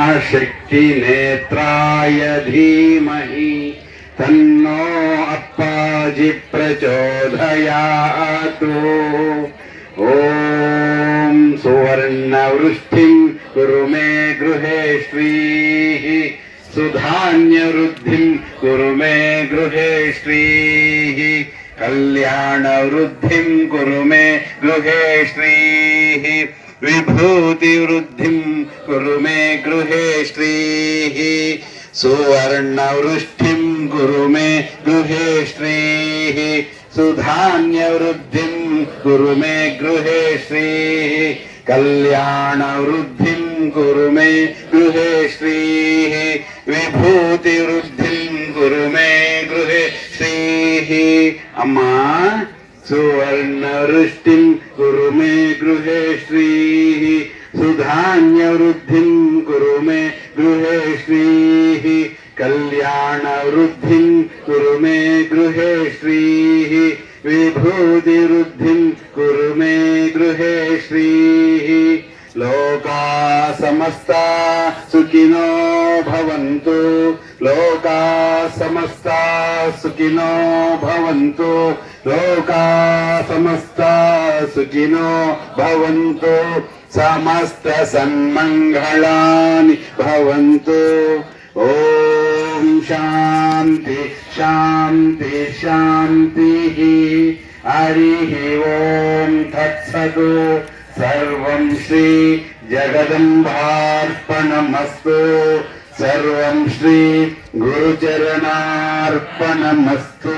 महाशक्तिनेत्राय धीमहि तन्नो अप्पाजि प्रचोदयातु। ॐ सुवर्णवृष्टिं कुरु मे गृहे श्रीः सुधान्यवृद्धिं कुरु मे गृहे श्रीः कल्याणवृद्धिं कुरु मे गृहे श्रीः विभूतिवृद्धिं कुरु मे गृहे श्रीः सुवर्णवृष्टिं कुरु मे गृहे श्रीः सुधान्यवृद्धिं कुरु मे गृहे श्रीः कल्याणवृद्धिं कुरु मे गृहे श्रीः विभूतिवृद्धिं कुरु मे गृहे श्रीः। अम्मा सुवर्णवृष्टिं कुरु मे गृहे श्रीः सुधान्यवृद्धिं कुरु मे गृहे श्रीः कल्याणवृद्धिं कुरु मे गृहे श्रीः विभूतिवृद्धिं कुरु मे गृहे श्रीः। लोका समस्ता सुखिनो भवन्तु लोका समस्ता सुखिनो भवन्तु लोका समस्ता सुखिनो भवन्तु समस्त सन्मङ्गलानि भवन्तु। ॐ शान्ति शान्ति शान्तिः। हरिः ॐ तत्सत्। सर्वं श्री जगदम्बार्पणमस्तु। सर्वं श्री गुरुचरणार्पणमस्तु।